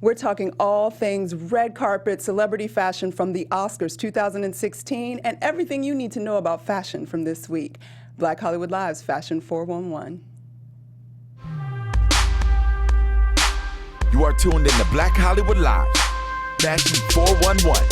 We're talking all things red carpet, celebrity fashion from the Oscars 2016, and everything you need to know about fashion from this week. Black Hollywood Live's Fashion 411. You are tuned in to Black Hollywood Live, Fashion 411.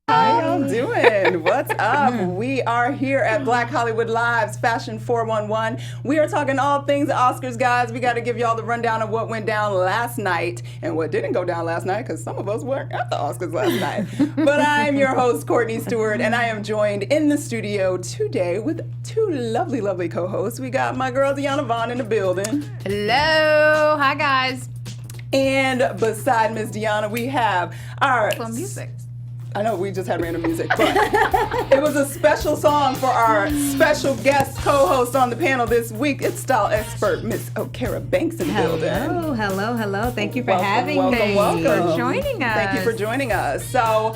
How y'all doing? What's up? We are here at Black Hollywood Live's Fashion 411. We are talking all things Oscars, guys. We got to give y'all the rundown of what went down last night and what didn't go down last night, because some of us weren't at the Oscars last night. But I'm your host, Courtney Stewart, and I am joined in the studio today with two lovely, lovely co-hosts. We got my girl, Deanna Vaughn, in the building. Hello. Hi, guys. And beside Miss Deanna, we have our... Well, music. I know we just had random music, but it was a special song for our special guest co-host on the panel this week. It's style expert Miss Okera Banks in the building. Hello. Thank you for Welcome, having welcome, me. welcome. For joining us. Thank you for joining us. So,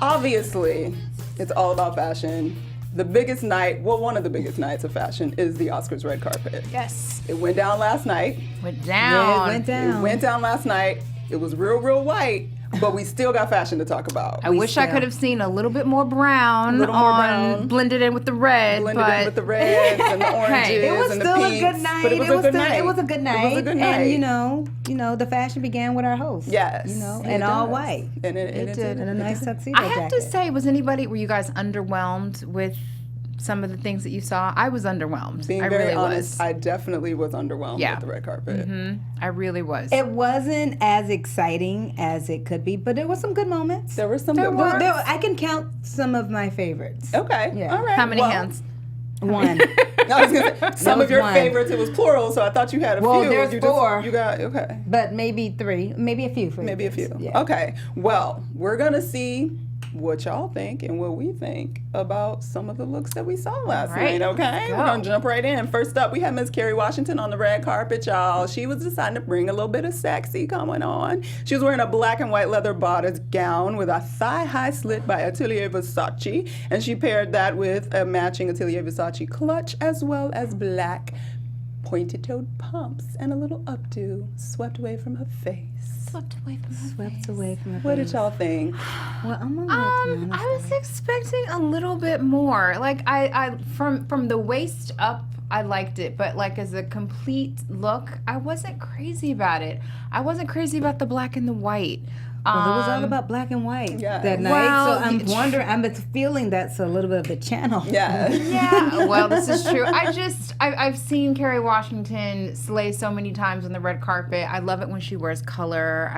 obviously, it's all about fashion. The biggest night, well, one of the biggest nights of fashion is the Oscars red carpet. Yes. It went down last night. Went down. Yeah, it went down. It went down last night. It was real white. But we still got fashion to talk about. I wish I could have seen a little bit more brown blended in with the red. Blended in with the reds and the oranges It was and the still pinks. a good night. But it was a good night. It was a good night. It was a good night. And you know, the fashion began with our host. Yes. And all white. And it did. And a nice tuxedo I have jacket. to say, were you guys underwhelmed with some of the things that you saw? I was underwhelmed. Being I very really honest, was. I definitely was underwhelmed with the red carpet. I really was. It wasn't as exciting as it could be, but there were some good moments. There were some good ones. I can count some of my favorites. Okay. Yeah. All right. How many hands? One. I was gonna say, some of your one. favorites, it was plural, so I thought you had a Well, few. there's you four. You got, okay. But maybe three. Maybe a few. Maybe a few. Yeah. Okay. Well, we're going to see what y'all think and what we think about some of the looks that we saw last night, okay? We're going to jump right in. First up, we have Miss Carrie Washington on the red carpet, y'all. She was deciding to bring a little bit of sexy going on. She was wearing a black and white leather bodice gown with a thigh-high slit by Atelier Versace, and she paired that with a matching Atelier Versace clutch as well as black pointed-toed pumps and a little updo swept away from her face. Swept away from her face. What did y'all think? Well, I was expecting a little bit more. Like I from the waist up, I liked it, but like as a complete look, I wasn't crazy about it. I wasn't crazy about the black and the white. Well, it was all about black and white that night. Well, so I'm wondering, I'm feeling that's a little bit of the channel. Yeah. Yeah, well, this is true. I've seen Carrie Washington slay so many times on the red carpet. I love it when she wears color.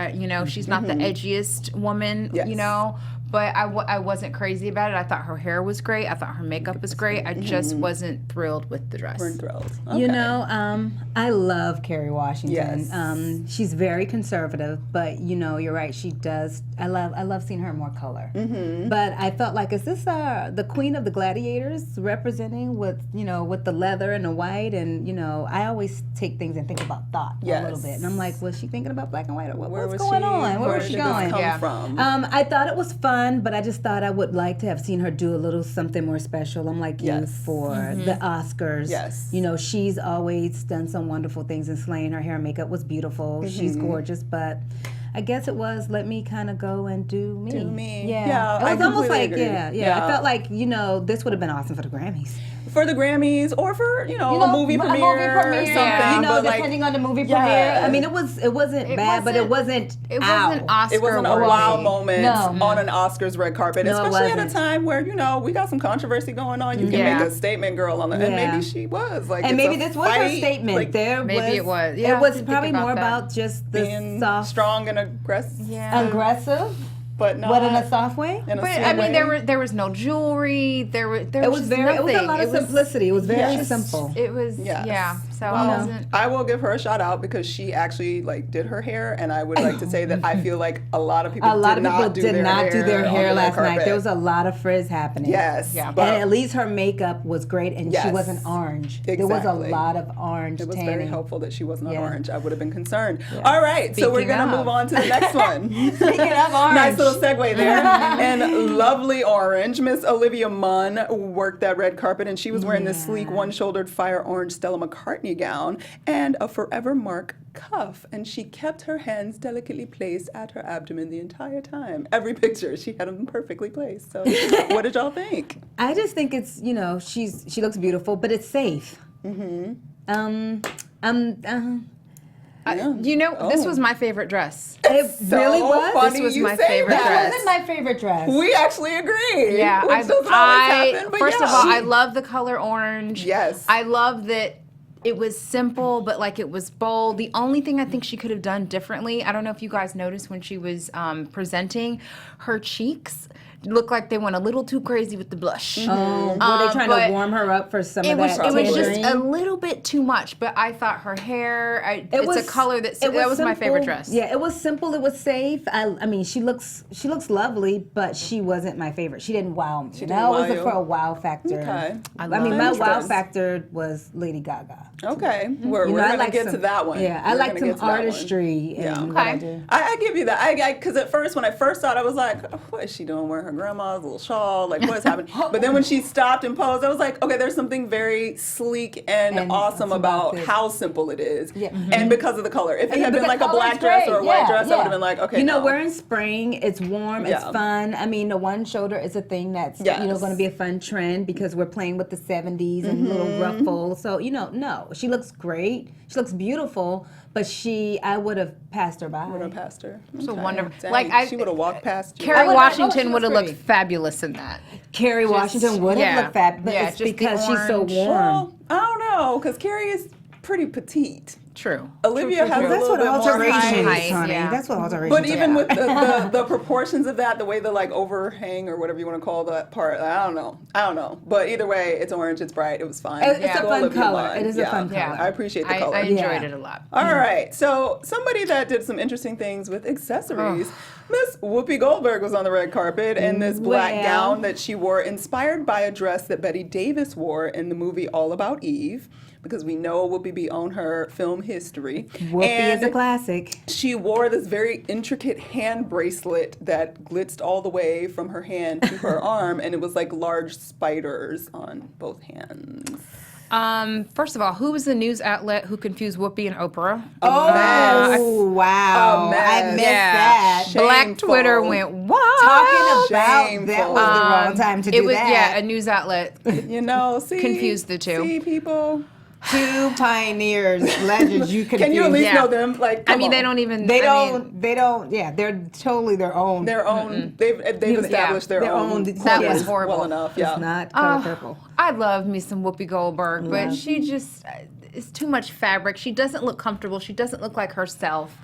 She's not the edgiest woman, but I wasn't crazy about it. I thought her hair was great. I thought her makeup was great. I just wasn't thrilled with the dress. We're thrilled. Okay. I love Carrie Washington. Yes. She's very conservative, but you're right. She does. I love seeing her in more color. But I felt like, is this the queen of the gladiators representing with the leather and the white? And I always take things and think about thought a little bit. And I'm like, was she thinking about black and white, or what's going on? Where was she going? Come from? I thought it was fun. But I just thought I would like to have seen her do a little something more special. I'm like you for the Oscars. Yes. She's always done some wonderful things, and slaying. Her hair and makeup was beautiful. She's gorgeous, but I guess it was let me kind of go and do me. Do me. Yeah. I It was almost like, agree. I felt like, this would have been awesome for the Grammys. For the Grammys or for, a movie premiere or something. But depending on the movie premiere. I mean, it wasn't bad, but it wasn't Oscar. It wasn't a wow moment on an Oscars red carpet, No, especially at a time where, we got some controversy going on. You can make a statement, girl, on the, and maybe she was. Like, and maybe this was her statement. Like, it was. Yeah, it was probably more about just the being soft, strong and aggressive. Yeah. Aggressive. But not. What, in a soft way? In a But sweet I mean, way. there was no jewelry. There was It was just nothing. It was a lot of simplicity. It was very simple. It was So I wasn't. I will give her a shout out because she actually like did her hair, and I would like to say that I feel like a lot of people did not do their hair last night. carpet. There was a lot of frizz happening. Yes, Yeah. but And at least her makeup was great, and she wasn't orange. Exactly. There was a lot of orange it was tanning. very helpful that she wasn't on Yeah. orange. I would have been concerned. All right, so we're Speaking gonna of. move on to the next one. Speaking of orange. Nice little segue there. And lovely orange, Miss Olivia Munn worked that red carpet, and she was wearing this sleek one-shouldered fire orange Stella McCartney gown and a Forever Mark cuff, and she kept her hands delicately placed at her abdomen the entire time. Every picture, she had them perfectly placed. So, what did y'all think? I just think it's, she looks beautiful, but it's safe. This was my favorite dress. It really was? Funny This was you my say favorite that. dress. That wasn't my favorite dress. We actually agree. Yeah, which doesn't always happen, but first yeah. of all, I love the color orange. Yes. I love that it was simple, but like it was bold. The only thing I think she could have done differently, I don't know if you guys noticed when she was presenting, her cheeks looked like they went a little too crazy with the blush. Were they trying to warm her up for some of that It was just tangerine? a little bit too much, but I thought her hair, it's a color that was my favorite dress. Yeah, it was simple. It was safe. I mean, she looks lovely, but she wasn't my favorite. She didn't wow me. didn't wow it was you. for a wow factor. Okay. I mean, my wow factor was Lady Gaga. Okay, we're I going to like get some- to that one. Yeah, I We're like gonna some get to that one. artistry. Yeah. In what I Okay. do. I give you that. Because at first, when I first saw it, I was like, oh, what is she doing wearing her grandma's little shawl? Like, what's happening? But then when she stopped and posed, I was like, okay, there's something very sleek and awesome about this. how simple it is. Yeah. And because of the color. If it had But been the like a color's black dress great. or a white Yeah, dress, I yeah. would have been like, okay, we're in spring. It's warm. It's Yeah. fun. I mean, the one shoulder is a thing that's Yes. going to be a fun trend because we're playing with the 70s and little ruffles. So no, she looks great. She looks beautiful, but I would have passed her by. Would have passed her. So Okay. wonderful. Dang, Like, she would have walked past you. Carrie she Washington was would have looked pretty. fabulous in that. Carrie Washington would have looked fab, but Yeah, it's just the because she's so orange. warm. Well, I don't know, because Carrie is pretty petite. True. Olivia has a That's little what bit more alteration height. is, honey. yeah. That's what alteration But is. even with the proportions of that, the way the like overhang or whatever you want to call that part, I don't know. But either way, it's orange, it's bright, it was fine. It's a Go fun Olivia color. Munn. It is a fun color. I appreciate the color. I enjoyed Yeah. it a lot. All right, so somebody that did some interesting things with accessories. Miss Whoopi Goldberg was on the red carpet in this black Well. gown that she wore, inspired by a dress that Betty Davis wore in the movie All About Eve, because we know Whoopi be on her film history. Whoopi is a classic. She wore this very intricate hand bracelet that glitzed all the way from her hand to her arm, and it was like large spiders on both hands. First of all, who was the news outlet who confused Whoopi and Oprah? Oh, wow. A mess. I missed Yeah. that. Black Shameful. Twitter went wild. Talking about Shameful. that was the wrong time to do It was that. a news outlet. You know, see? Confused the two. See, people? Two pioneers, legends. You Can you at least Yeah. know them? Like, I come mean, on. they don't even. They I don't. mean, they don't. Yeah, they're totally their own. Their own, they've established their own That qualities was horrible. well enough. Yeah. It's not color purple. I love me some Whoopi Goldberg, but she just it's too much fabric. She doesn't look comfortable. She doesn't look like herself.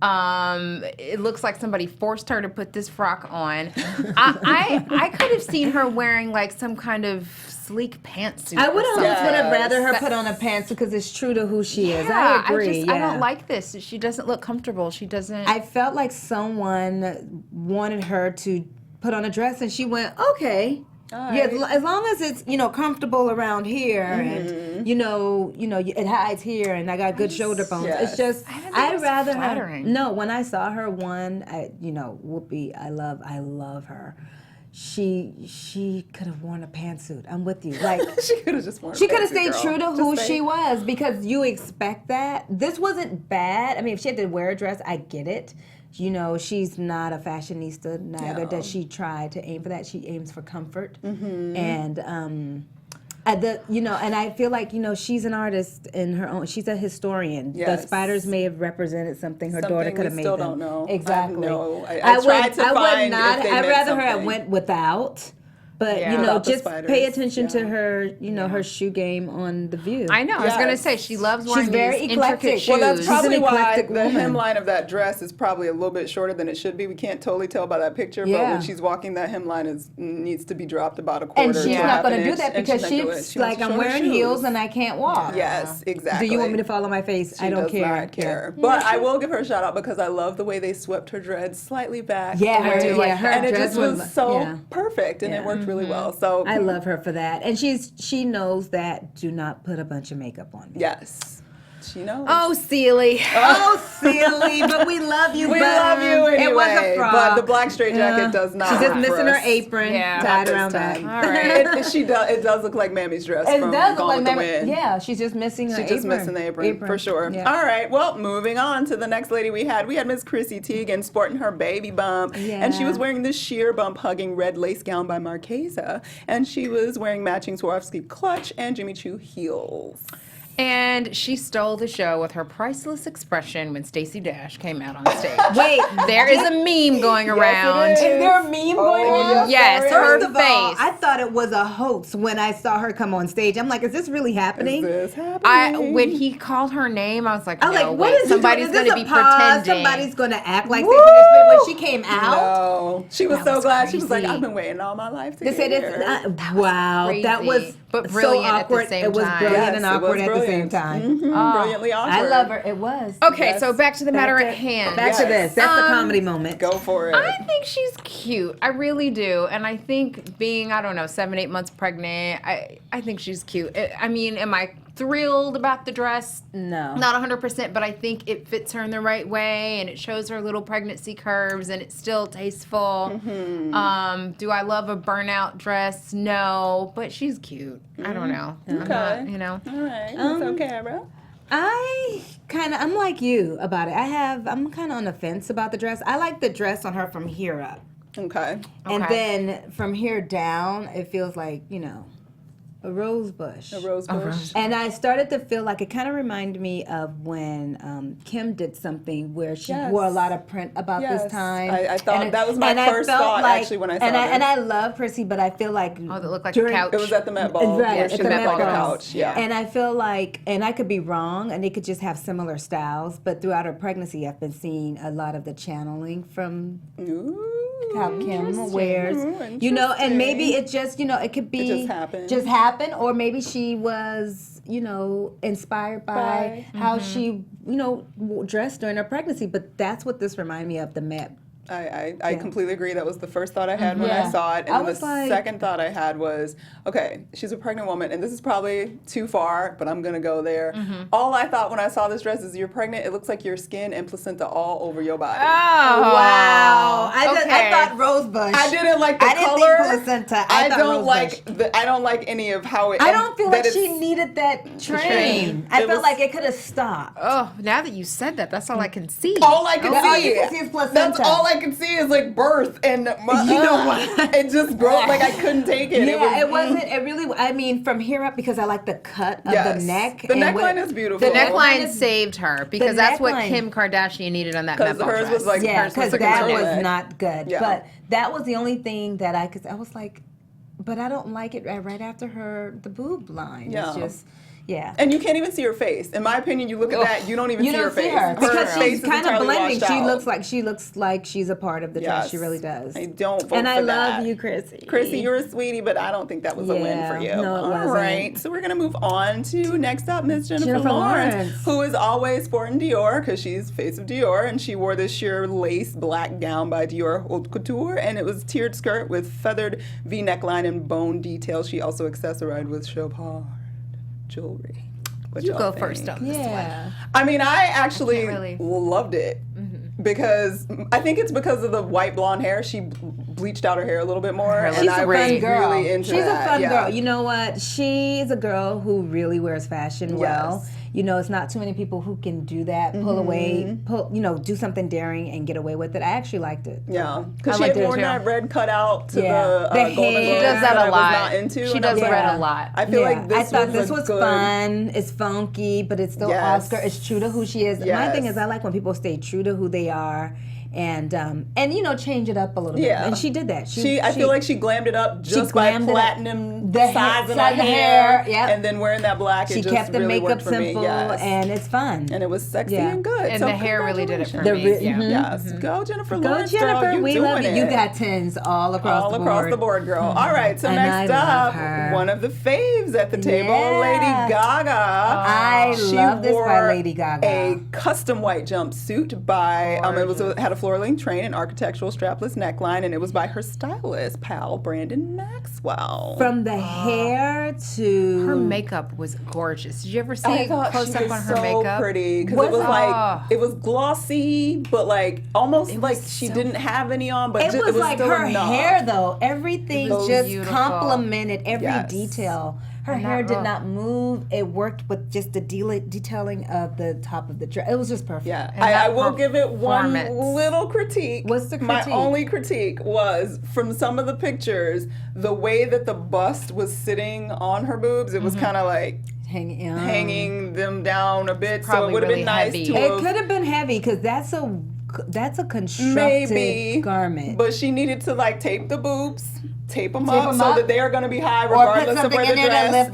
It looks like somebody forced her to put this frock on. I could have seen her wearing like some kind of sleek pantsuit. I would or almost something. would have rather her put on a pantsuit because it's true to who she is. Yeah, I agree. I don't like this. She doesn't look comfortable. She doesn't. I felt like someone wanted her to put on a dress, and she went, "Okay." Yeah, as long as it's comfortable around here, and it hides here, and I got good shoulder bones. Yes. It's just I didn't think it I'd was rather flattering. her. No, when I saw her Whoopi, I love her. She could have worn a pantsuit. I'm with you. Like She could have just worn. she could have pantsuit, stayed girl. true to Just who stay- she was because you expect that. This wasn't bad. I mean, if she had to wear a dress, I get it. She's not a fashionista. Neither does she try to aim for that. She aims for comfort, and and I feel like she's an artist in her own. She's a historian. Yes. The spiders may have represented something her daughter Something could we have made still them. don't know. Exactly. I tried to find if they I'd meant rather her have something. went without. But Yeah. you know, Without the just spiders, pay attention to yeah. her, you know, her shoe game on The View. I know. I was gonna Yes. say she loves wearing She's very these eclectic. intricate shoes. Well, that's She's probably an why eclectic the woman. hemline of that dress is probably a little bit shorter than it should be. We can't totally tell by that picture, but Yeah. when she's walking, that hemline needs to be dropped about a quarter. And she's to not half going an to do inch, that and because not gonna do it. she's She wants like, I'm shorter wearing shoes. heels and I can't walk. Yes, exactly. Do you want me to follow my face? She I don't does care. not care. But I will give her a shout out because I love the way they swept her dreads slightly back. Yeah, I do like her that. And it dress just was so yeah. perfect, and it worked really well. So I love her for that. And she knows that do not put a bunch of makeup on me. yes, she knows. Oh, Sealy. Oh, silly, but we love you. we but love you anyway. It was a fraud. But the black straight jacket does not. She's just work for missing her us. apron Yeah. tied Not around this back. time. All right. It does look like Mammy's dress It from does look Gone like with the Mammy. Wind. Yeah, she's just missing her She's apron. just missing the apron for sure. Yeah. All right, well, moving on to the next lady we had Miss Chrissy Teigen sporting her baby bump. And she was wearing this sheer bump hugging red lace gown by Marchesa. And she was wearing matching Swarovski clutch and Jimmy Choo heels. And she stole the show with her priceless expression when Stacey Dash came out on stage. Wait, There is a meme going around. is. Is there a meme going on? Yes, there her First of face. all, I thought it was a hoax when I saw her come on stage. I'm like, is this really happening? Is this happening? When he called her name, I was like, I'm no, like, what wait, is somebody's going to be pretending. Somebody's going to act like Stacey Dash when she came out. No. She was That so was glad. She was like, crazy. I've been waiting all my life to They get said here. wow, crazy, that was but so brilliant at the awkward. same It was time. brilliant Yes, and it awkward was at the same brilliant. time. Brilliantly awkward. I love her. It was. Okay, Yes. so back to the matter Back at to- hand. Back to Yes. this. That's the comedy moment. Go for it. I think she's cute. I really do. And I think being, I don't know, 7-8 months pregnant, I think she's cute. I mean, am I thrilled about the dress? No. Not 100%, but I think it fits her in the right way and it shows her little pregnancy curves and it's still tasteful. Mm-hmm. Do I love a burnout dress? No, but she's cute. I don't know. I'm Okay. not, you know. All right. Miss Okera. I'm like you about it. I'm kind of on the fence about the dress. I like the dress on her from here up. Okay. And Okay. then from here down, it feels like, a rose bush. A rose bush. And I started to feel like it kind of reminded me of when Kim did something where she Yes. wore a lot of print about Yes. this time. I thought And that was my and I first felt thought, like- actually, when I saw and this. And I love Chrissy, but I feel like Oh, that looked like a couch. It was at the Met Ball. Right, where at she the was Met on the Ball. couch. Yeah. And I feel like, and I could be wrong, and they could just have similar styles, but throughout her pregnancy, I've been seeing a lot of the channeling from Ooh, how Kim wears, Ooh, and maybe it just, it could be just happened. or maybe she was, inspired by how she, dressed during her pregnancy. But that's what this reminded me of, the Met. I completely agree. That was the first thought I had when I Yeah. saw it. And I then the was like- second thought I had was, okay, she's a pregnant woman, and this is probably too far, but I'm going to go there. All I thought when I saw this dress is you're pregnant, it looks like your skin and placenta all over your body. Oh, Wow. I Okay. thought rosebush. I didn't like the I didn't color. think placenta. I thought don't rosebush. I don't like any of how it. I don't feel that like she it's- needed that train. train. I It felt was- like it could have stopped. Oh, now that you said that, that's all I can see. All I can All see. you can see is placenta. That's all I can see is like birth and it just broke. Like I couldn't take it. Yeah, it was, it really, I mean, from here up, because I like the cut of the Yes. neck. The and neckline what- is beautiful. The neckline is- saved her because that's what neckline. Kim Kardashian needed on that Because Met Ball hers dress. was like Yeah, hers because like a that turtleneck. was not good. Yeah. But that was the only thing that I was like, but I don't like it right after the boob line. Yeah. It's just, yeah. And you can't even see her face. In my opinion, you look at that, you don't even You see don't her see face. her because face she's is kind of entirely blending. washed She out. looks like she's a part of the dress. She really does. I don't vote And for I love that. you, Chrissy. Chrissy, you're a sweetie, but I don't think that was a win for you. No, it wasn't. All right, so we're gonna move on to next up, Miss Jennifer Jennifer Lawrence, Lawrence. who is always sporting Dior because she's face of Dior, and she wore this sheer lace black gown by Dior Haute Couture, and it was tiered skirt with feathered V neckline and bone details. She also accessorized with Chopard jewelry. What You y'all go first think? on this one. Yeah. I mean, I actually really- loved it because I think it's because of the white blonde hair. She bleached out her hair a little bit more, and looks I great. was really into She's that. a fun yeah. girl. You know what? She's a girl who really wears fashion well. Yes. It's not too many people who can do that, pull away, do something daring and get away with it. I actually liked it. Yeah, because she liked had it worn too. that red cutout to Yeah. the The Golden hair. Globes She does that I a was lot. not into. She and I does was red like, a lot. I feel like I this thought was this a was good, fun. It's funky, but it's still Yes. Oscar. It's true to who she is. My Yes. thing is, I like when people stay true to who they are and change it up a little bit. And she did that. I feel like she glammed it up just by platinum sizing her hair, and then wearing that black. She kept the makeup simple, and it's fun. And it was sexy and good. And so the hair really did it for me. Yes. Go Jennifer Lawrence, Go Jennifer, girl. we love it. You got 10s all across the board. All across the board, girl. All right, so next up, one of the faves at the table, Lady Gaga. I love this by Lady Gaga. A custom white jumpsuit by, it had a floor-length train and architectural strapless neckline, and it was by her stylist, pal, Brandon Maxwell. From the hair to... Her makeup was gorgeous. Did you ever see close up on her so makeup? Pretty, because it was like, it was glossy, but like almost like she didn't have any on, but it was like still her enough. hair though. Everything just beautiful. Complemented every detail. Her hair did not move. It worked with just the detailing of the top of the dress. It was just perfect. Yeah, I will give it one little critique. What's the critique? My only critique was from some of the pictures, the way that the bust was sitting on her boobs. It was kind of like hanging them down a bit. So it would have been nice to. It could have been heavy because that's a constructed garment. But she needed to like tape the boobs. Tape them up so that they are going to be high regardless of where the dress, lift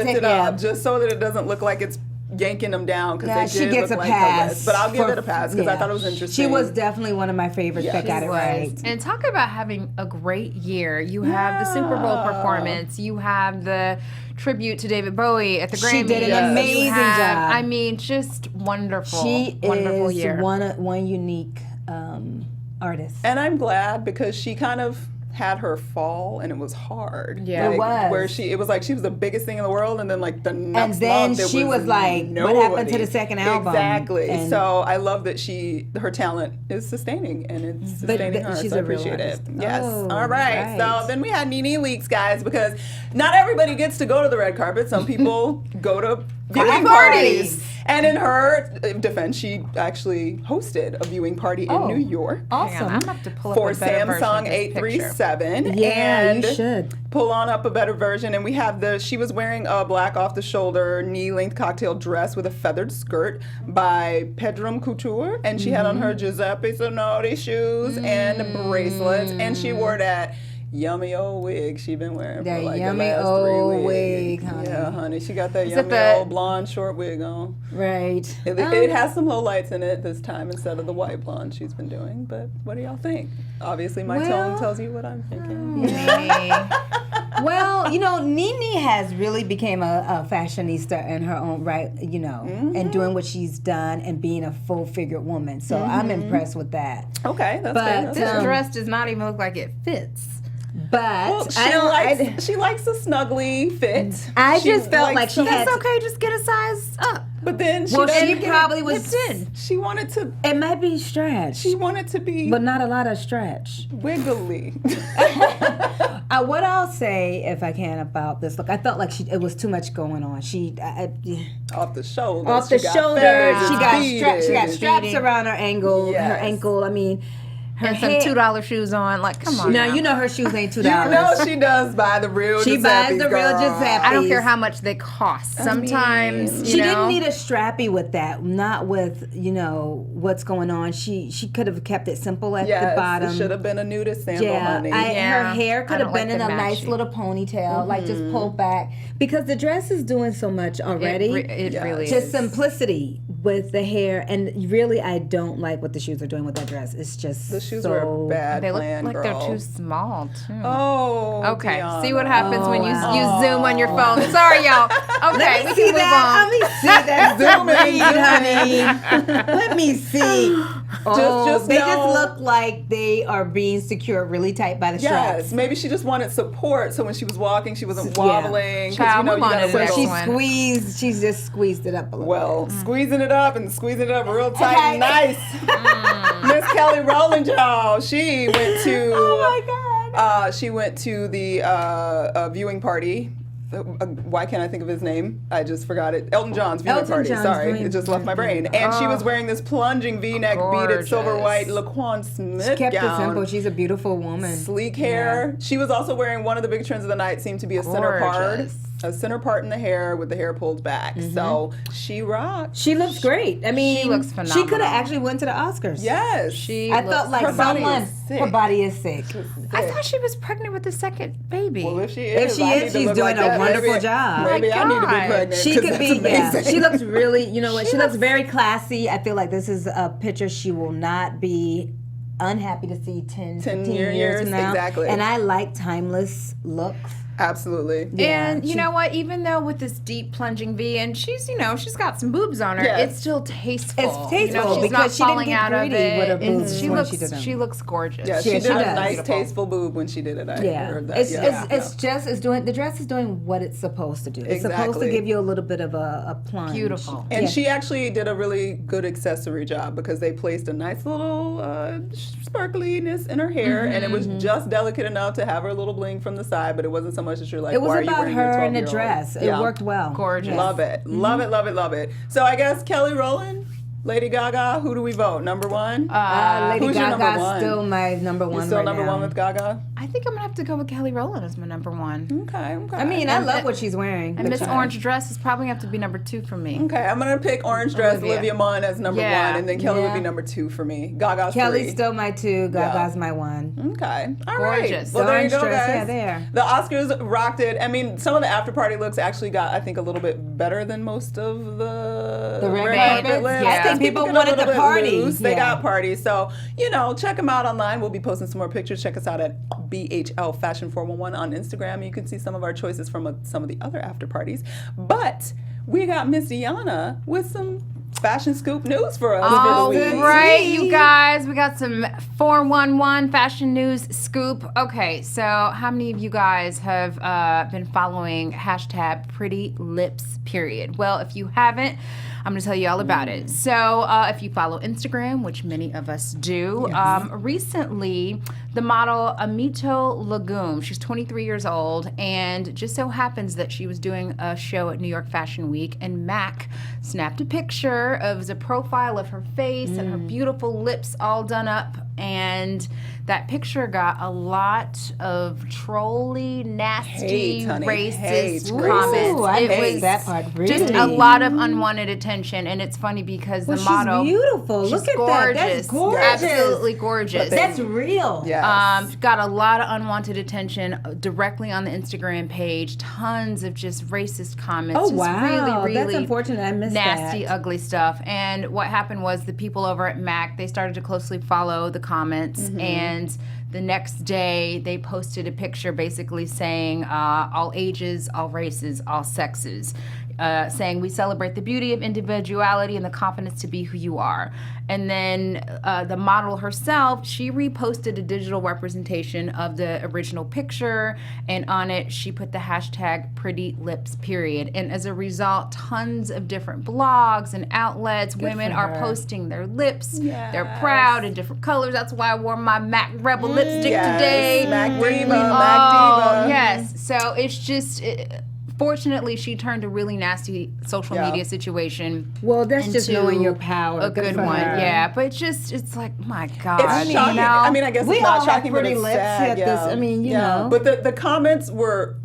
it up, just so that it doesn't look like it's yanking them down, because she gets a pass. But I'll give it a pass because I thought it was interesting. She was definitely one of my favorites that got it right. And talk about having a great year. You have the Super Bowl performance. You have the tribute to David Bowie at the Grammys. She did an amazing job. I mean, just wonderful. Wonderful year. One unique artist. And I'm glad because she kind of had her fall, and it was hard. Yeah, it was. Where it was like she was the biggest thing in the world, and then like the next month, it she was like, nobody. What happened to the second album? Exactly. And so I love that her talent is sustaining, and it's sustaining her. She's so I appreciate it. Oh, yes. All right. So then we had Nene Leakes, guys, because not everybody gets to go to the red carpet. Some people go to viewing parties. And in her defense, she actually hosted a viewing party in New York. Awesome. I'm going to have to pull up for a better Samsung 837. Yeah, and you should. Pull on up a better version. And we have she was wearing a black off-the-shoulder, knee-length cocktail dress with a feathered skirt by Pedram Couture. And she had on her Giuseppe Zanotti shoes and bracelets. And she wore that yummy old wig she been wearing for like the last 3 weeks. Honey. Yeah, honey. She got that yummy old blonde short wig on. Right. It has some low lights in it this time instead of the white blonde she's been doing. But what do y'all think? Obviously, my tone tells you what I'm thinking. Well, Nene has really became a fashionista in her own right, and doing what she's done and being a full-figured woman. So I'm impressed with that. Okay, that's fair. This dress does not even look like it fits. But she likes a snuggly fit. I just felt like she had. That's okay. Just get a size up. But then she probably was in. She wanted to. It might be stretched. She wanted to be, but not a lot of stretch. Wiggly. What I'll say, if I can, about this look, I felt like it was too much going on. Off the shoulder. Off the shoulder. She got straps around her ankle. Yes. Her ankle. I mean. And some $2 shoes on, like, come on. Now, her shoes ain't $2. You know she does buy the real Giuseppe's, buys the real Giuseppe's. I don't care how much they cost. Sometimes, she didn't need a strappy with that. Not with, what's going on. She could have kept it simple at the bottom. It should have been a nudist sandal, honey. Her hair could have been in a nice little ponytail, like just pulled back. Because the dress is doing so much already. It really is. Just simplicity with the hair. And really, I don't like what the shoes are doing with that dress. It's just the shoes were a bad plan, They look like girl. they're too small, too. Oh, okay. Deanna. See what happens when you zoom on your phone. Sorry, y'all. Okay, we can move on. Let me see that. Zoom in, honey. Let me see. They just look like they are being secured really tight by the straps. Yes, maybe she just wanted support, so when she was walking, she wasn't wobbling. Child, you gotta she just squeezed it up a little bit. Well, squeezing it up real tight and nice. Miss Kelly Rowland, y'all, she went to. Oh my God. She went to the viewing party. Why can't I think of his name? I just forgot it. Elton John's viewing party. Sorry, it just left my brain. And she was wearing this plunging V-neck beaded silver white Laquan Smith She kept gown. it simple. She's a beautiful woman. Sleek hair. She was also wearing one of the big trends of the night. Seemed to be a center part. a center part in the hair with the hair pulled back. So she rocked. She looks great. I mean, she looks phenomenal. She could have actually went to the Oscars. Yes. I felt like her body someone. is sick. Her body is sick. I thought she was pregnant with the second baby. Well, if she is, she's doing a wonderful job. Maybe I need to be God. pregnant. She 'cause could that's be. Yeah, amazing. she looks really. You know what? She looks very classy. I feel like this is a picture she will not be unhappy to see 10 15 years from now. Exactly. And I like timeless looks. Absolutely. Yeah, And you know what? Even though with this deep plunging V, and she's got some boobs on her, Yes. it's still tasteful. It's tasteful she's because not she didn't falling get out of greedy it. with her And boobs she when looks she did them. she looks gorgeous. Yeah, she Yeah, did she a does. nice, Beautiful. tasteful boob when she did it. I heard that. It's yeah. doing the dress is doing what it's supposed to do. It's supposed to Exactly. give you a little bit of a plunge. Beautiful. And Yeah. she actually did a really good accessory job because they placed a nice little sparkliness in her hair, and it was just delicate enough to have her little bling from the side, but it wasn't so much that you're like, It was why are you about wearing your her and the 12-year-old? dress. It Yeah. worked well. Gorgeous. Yes. Love it. Love it, love it, love it. So I guess Kelly Rowland, Lady Gaga, who do we vote? Number one? Lady Who's your number Gaga's one? still my number one. You still right number now. one with Gaga? I think I'm gonna have to go with Kelly Rowland as my number one. Okay, okay. I mean, I And love the- what she's wearing. And Miss Okay. Orange Dress is probably gonna have to be number 2 for me. Okay, I'm gonna pick Orange Dress, Olivia Munn as number Yeah. one, and then Kelly would be Yeah. number 2 for me. Gaga's Kelly's 3. still my 2. Gaga's my 1. Okay. All right. Gorgeous. Well, there you Orange go, dress, guys. yeah, there. The Oscars rocked it. I mean, some of the after party looks actually got, I think, a little bit better than most of the red carpet? looks. Yeah. I think people get a wanted little to bit party. loose. They Yeah. got parties. So, check them out online. We'll be posting some more pictures. Check us out at BHL Fashion 411 on Instagram. You can see some of our choices from some of the other after parties. But we got Miss Deanna with some fashion scoop news for us All for the week. right, you guys, we got some 411 fashion news scoop. Okay, so how many of you guys have been following hashtag Pretty Lips period? Well, if you haven't, I'm going to tell you all about it. So if you follow Instagram, which many of us do, recently the model Amito Legume, she's 23 years old, and just so happens that she was doing a show at New York Fashion Week, and Mac snapped a picture of the profile of her face and her beautiful lips all done up, and that picture got a lot of trolly, nasty, Hate, honey. racist Hate. comments. Ooh, I It hate was that part. just Really? a lot of unwanted attention, and it's funny because Well, the model, she's beautiful. she's Look at gorgeous, that. That's gorgeous. absolutely gorgeous. That's real. Yes. Got a lot of unwanted attention directly on the Instagram page. Tons of just racist comments. Oh, just wow. really, That's really unfortunate. I missed nasty, that. ugly stuff. And what happened was the people over at MAC, they started to closely follow the comments, and the next day they posted a picture basically saying all ages, all races, all sexes. Saying we celebrate the beauty of individuality and the confidence to be who you are. And then the model herself, she reposted a digital representation of the original picture, and on it she put the hashtag Pretty Lips period. And as a result, tons of different blogs and outlets, women for are her. posting their lips. Yes. They're proud in different colors. That's why I wore my MAC Rebel lipstick Yes. today. Mac Diva, Oh, Mac Diva. yes. So it's just... fortunately, she turned a really nasty social media situation. Well, that's just into knowing your power. A good for one, her. yeah. But it's like, my God. It's shocking. I mean, I guess we it's not all have shocking, but pretty it's lips sad. at Yeah. this- I mean, you know. But the comments were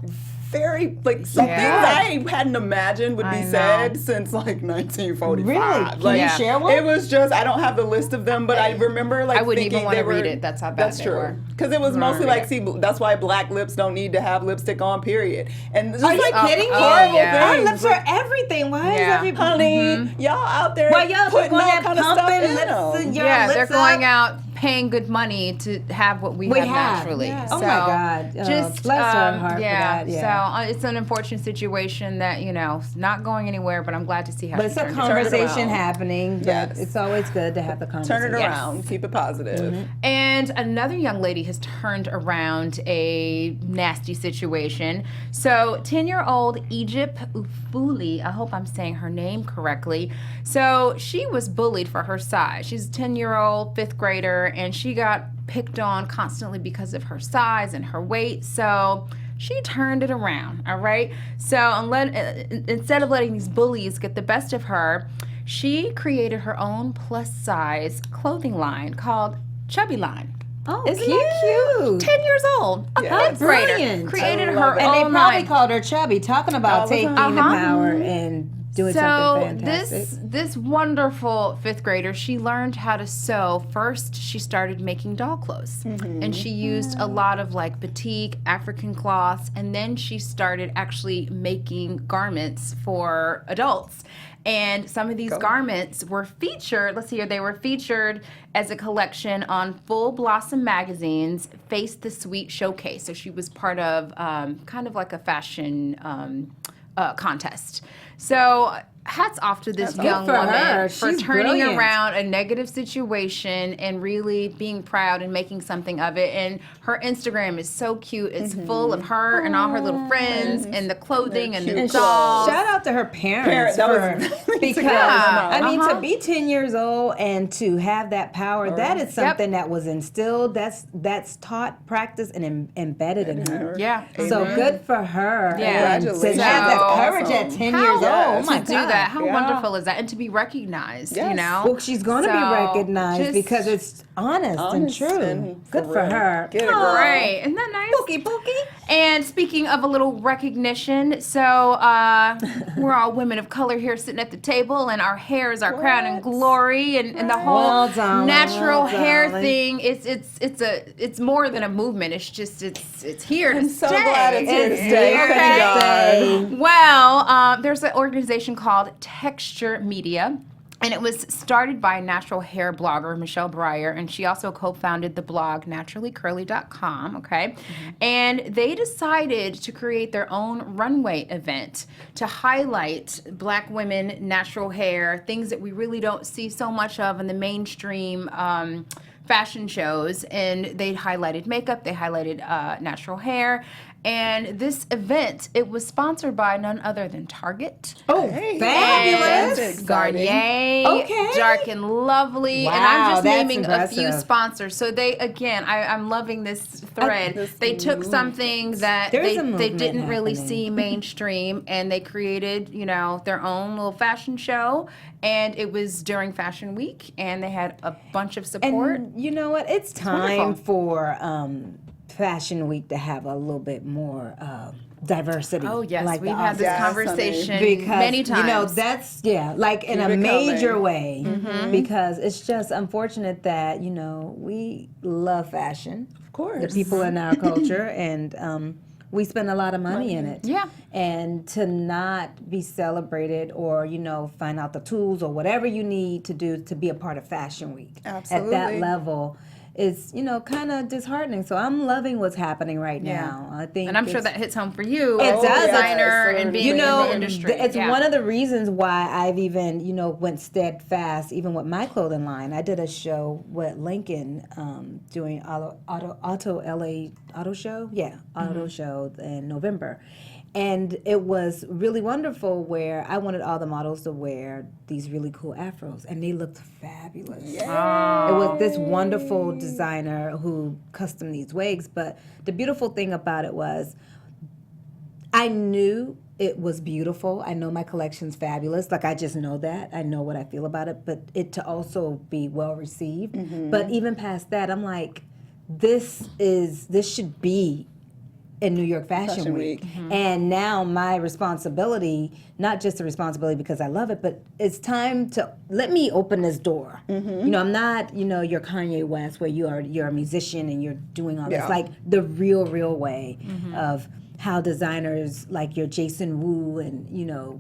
very, like, some Yeah. things I hadn't imagined would be I know. said since, like, 1945. Really? Can Like, you share one? It was just, I don't have the list of them, but I remember, like, I wouldn't even thinking wanna they were- read it. That's how bad That's they true. were. Because it was mostly like, see, that's why black lips don't need to have lipstick on, period. And just, Are you like, kidding me? horrible yeah. Our things. lips are everything. Why is Yeah. everybody? Honey, y'all out there Well, y'all putting going all there kind of stuff pumping in lips them. and your Yeah, lips they're going up? out paying good money to have what we have naturally. Yeah. Oh So, my God. Just Bless her heart for yeah. that, yeah. So it's an unfortunate situation that is not going anywhere. But I'm glad to see how. But she it's a turned it. conversation around. happening. But Yes. it's always good to have the conversation. Turn it Yes. around. Keep it positive. And another young lady has turned around a nasty situation. So 10-year-old Egypt Ufuli, I hope I'm saying her name correctly. So she was bullied for her size. She's a 10-year-old, 5th grader, and she got picked on constantly because of her size and her weight. So she turned it around, all right? So instead of letting these bullies get the best of her, she created her own plus-size clothing line called Chubby Line. Oh, Isn't that cute? 10 years old. A fifth grader. Brilliant. Created I her love it. And they own probably line. called her chubby, talking about All the taking time. the power and doing something fantastic. This wonderful fifth grader, she learned how to sew. First, she started making doll clothes, and she used a lot of like batik, African cloths, and then she started actually making garments for adults. And some of these garments were featured, let's see here, they were featured as a collection on Full Blossom Magazine's Face the Sweet showcase. So she was part of kind of like a fashion contest. So hats off to this young for woman her. for She's turning brilliant. around a negative situation and really being proud and making something of it. And her Instagram is so cute. It's full of her and all her little friends and the clothing and the cute dolls. Shout out to her parents because Yeah. I mean to be 10 years old and to have that power, that is something that was instilled. That's taught, practiced, and embedded in her. Yeah. So good for her. Yeah. And to Congratulations. have that So courage at 10 How years old. Oh my to do God. that? How Yeah. wonderful is that? And to be recognized, you Yes. know? Well, she's going to be So, recognized just- because it's honest and true. and Good for real. her. Get it, girl. Right. Isn't that nice? Pookie. And speaking of a little recognition, so we're all women of color here sitting at the table, and our hair is our crown and glory, and the whole Well done, natural well hair done. thing. It's more than a movement. It's just it's here to I'm so stay. glad it's here to stay. here to Thank God. Well, there's an organization called Texture Media. And it was started by a natural hair blogger, Michelle Breyer, and she also co-founded the blog naturallycurly.com, okay? And they decided to create their own runway event to highlight Black women, natural hair, things that we really don't see so much of in the mainstream fashion shows. And they highlighted makeup, they highlighted natural hair. And this event, it was sponsored by none other than Target. Oh, Hey, fabulous. that's Garnier, Okay. Dark and Lovely, and Wow, I'm just that's naming a few impressive. sponsors. So they, again, I'm loving this thread. They took something that There's they a movement didn't really happening. see mainstream, and they created, their own little fashion show. And it was during Fashion Week, and they had a bunch of support. And you know what? It's time wonderful. for Fashion Week to have a little bit more diversity. Oh yes, like we've the had this Yes, honey. conversation because many times. that's like in Keep a it major coming. way Mm-hmm. because it's just unfortunate that we love fashion, Of course. the people in our culture, and we spend a lot of money in it. Yeah. And to not be celebrated or find out the tools or whatever you need to do to be a part of Fashion Week at that Absolutely. level is kind of disheartening. So I'm loving what's happening right now. I think, and I'm sure it's- that hits home for you, It as a does. designer Yes, and being you know, in the industry. it's Yeah. one of the reasons why I've even, went steadfast, even with my clothing line. I did a show with Lincoln doing auto show. Yeah, auto show in November. And it was really wonderful where I wanted all the models to wear these really cool afros, and they looked fabulous. It was this wonderful designer who custom these wigs, but the beautiful thing about it was I knew it was beautiful. I know my collection's fabulous. Like, I just know that. I know what I feel about it, but it to also be well received. But even past that, I'm like, this should be in New York Fashion Week. And now my responsibility, not just a responsibility because I love it, but it's time to let me open this door. I'm not, your Kanye West where you're a musician and you're doing all this, like the real way of how designers like your Jason Wu and,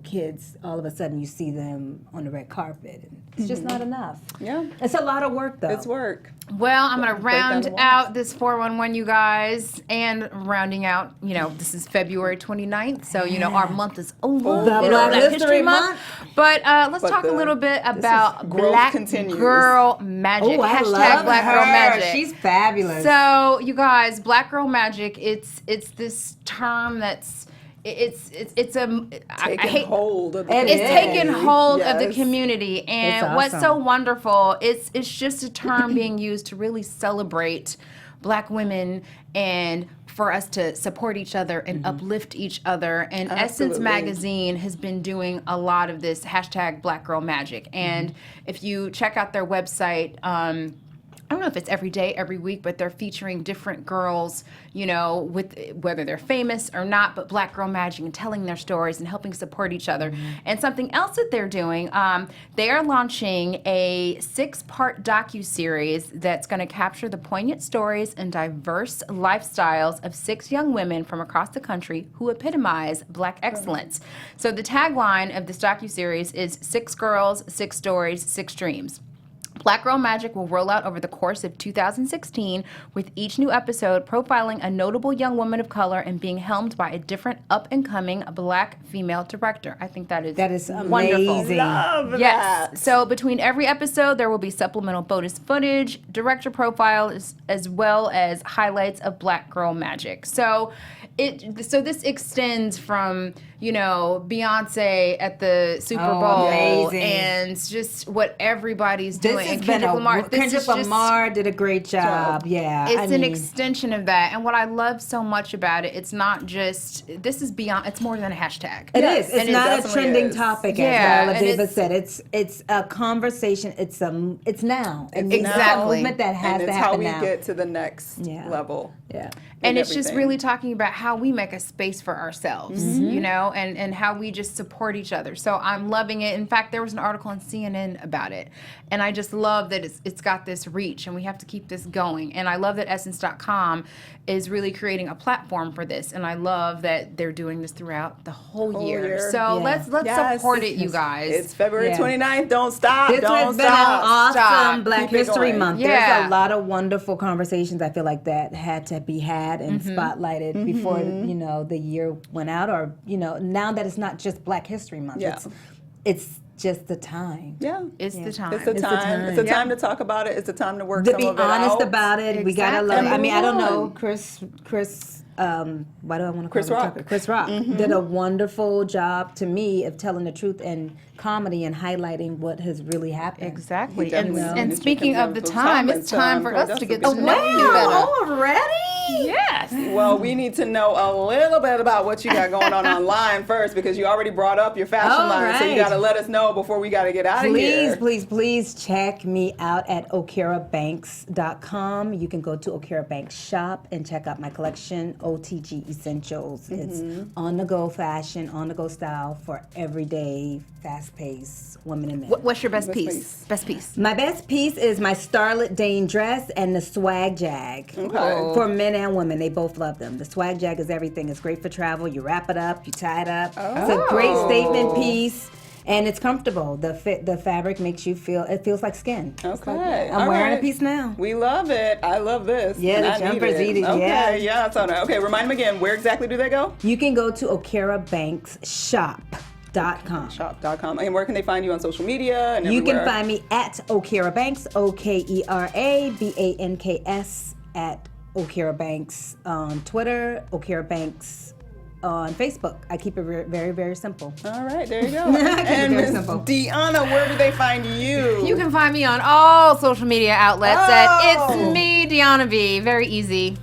kids, all of a sudden you see them on the red carpet. And it's just not enough. Yeah. It's a lot of work, though. It's work. Well, I'm going to Break down round the walls. out this 411, you guys, and rounding out, this is February 29th, so, our month is over. The Black History Month. But let's But talk a little bit about growth Black continues. Girl Magic. Oh, I Hashtag love Black her. Girl Magic. She's fabulous. So, you guys, Black Girl Magic, it's this term that's, I hate hold of the It it's is. taken hold of the Yes. community, and It's what's so awesome. wonderful, it's just a term being used to really celebrate Black women and for us to support each other and uplift each other. And Essence Absolutely. Magazine has been doing a lot of this hashtag Black Girl Magic. And if you check out their website, I don't know if it's every day, every week, but they're featuring different girls, you know, with whether they're famous or not, but Black Girl Magic and telling their stories and helping support each other. And something else that they're doing, they are launching a 6-part docuseries that's going to capture the poignant stories and diverse lifestyles of 6 young women from across the country who epitomize Black excellence. So the tagline of this docuseries is 6 girls, 6 stories, 6 dreams. Black Girl Magic will roll out over the course of 2016, with each new episode profiling a notable young woman of color and being helmed by a different up-and-coming Black female director. I think that is wonderful. Amazing. Love Yes. that. So between every episode, there will be supplemental bonus footage, director profiles, as well as highlights of Black Girl Magic. So this extends from, you know, Beyonce at the Super Bowl amazing. and just what everybody's doing. And Kendrick Kendrick Lamar did a great job. Yeah, It's an extension of that. And what I love so much about it, it's not just, this is beyond, it's more than a hashtag. It is. It's And not a definitely trending is. topic, Yeah, as Viola and Davis said. It's a conversation. It's now. And it's Exactly. a movement that has And to it's happen how now. we get to the next level. Yeah. And it's just everything. really talking about how we make a space for ourselves, you know, and how we just support each other. So I'm loving it. In fact, there was an article on CNN about it. And I just love that it's got this reach, and we have to keep this going. And I love that Essence.com is really creating a platform for this. And I love that they're doing this throughout the whole year. So let's support it, you guys. It's February Yeah. 29th. Don't stop. This Don't has been stop. an awesome Stop. Black Keep it History going. Month. Yeah. There's a lot of wonderful conversations I feel like that had to be had and spotlighted before, you know, the year went out, or, you know, now that it's not just Black History Month. Yeah. It's just the time. Yeah. It's the time. It's a time. It's a time to talk about it. It's a time to work To some be of it honest out. about it, we gotta Exactly. love. I mean, I don't Move know, on. Chris. Why do I want to call Chris him Rock. Tucker? Chris Rock did a wonderful job to me of telling the truth and comedy and highlighting what has really happened. Exactly. He definitely And did. speaking of the time, it's time for us to get to be know you better. Already? Yes. Well, we need to know a little bit about what you got going on online first, because you already brought up your fashion All line, so you right. got to let us know before we got to get out of here. Please check me out at okerabanks.com. You can go to Okera Banks shop and check out my collection, OTG Essentials. It's on-the-go fashion, on-the-go style for everyday, fast-paced women and men. What's your best Best piece? piece. Best piece. My best piece is my Starlet Dane dress and the Swag Jag. Okay. For men and women, they both love them. The Swag Jag is everything. It's great for travel. You wrap it up, you tie it up. It's a great statement piece, and it's comfortable. The fabric makes you feel, it feels like skin. Okay. I'm All wearing right. a piece now. We love it. I love this. Yeah, the I need jumpers it. eat it, Okay, yeah. yeah. So, okay, remind them again. Where exactly do they go? You can go to okerabanksshop.com. Shop.com. And where can they find you on social media and You everywhere? can find me at Okera Banks, OKERABANKS, at Okera Banks on Twitter, Okera Banks on Facebook. I keep it very, very simple. All right, there you go. Keep it And very Miss simple. Deanna, where do they find you? You can find me on all social media outlets Oh. at It's Me, Deanna B. Very easy.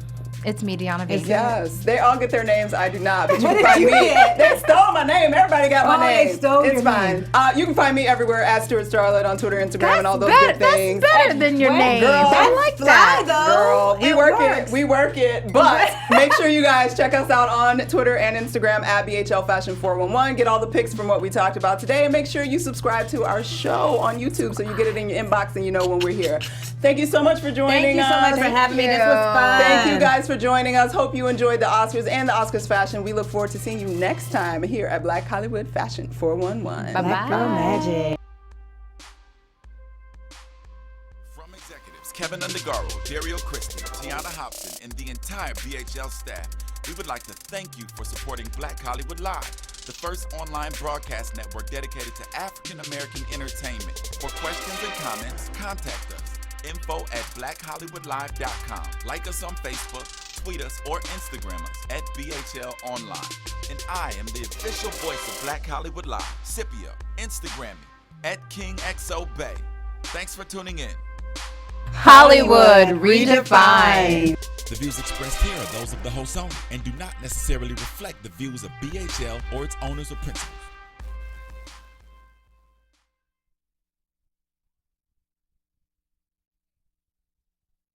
It's me, Deanna B. Yes, they all get their names. I do not, but you What can did find you me. get? They stole my name. Everybody got my Oh, they name. stole it's your fine. name. You can find me everywhere at Stuart Starlet on Twitter, Instagram, and all those good things. That's better than your name. Girl, I like that. Girl, we work works. it. We work it. But make sure you guys check us out on Twitter and Instagram at BHL Fashion 411. Get all the pics from what we talked about today, and make sure you subscribe to our show on YouTube so you get it in your inbox and you know when we're here. Thank you so much for joining Thank you us. so much for having me. This was fun. Thank you guys for joining us. Hope you enjoyed the Oscars and the Oscars fashion. We look forward to seeing you next time here at Black Hollywood Fashion 411. Bye-bye. Black Girl Magic. From executives Kevin Undergaro, Dario Christie, Tiana Hobson, and the entire BHL staff, we would like to thank you for supporting Black Hollywood Live, the first online broadcast network dedicated to African American entertainment. For questions and comments, contact us. info@blackhollywoodlive.com. Like us on Facebook, tweet us, or Instagram us at BHL Online. And I am the official voice of Black Hollywood Live, Scipio. Instagram me at KingXOBay. Thanks for tuning in. Hollywood redefined. The views expressed here are those of the host only and do not necessarily reflect the views of BHL or its owners or principals.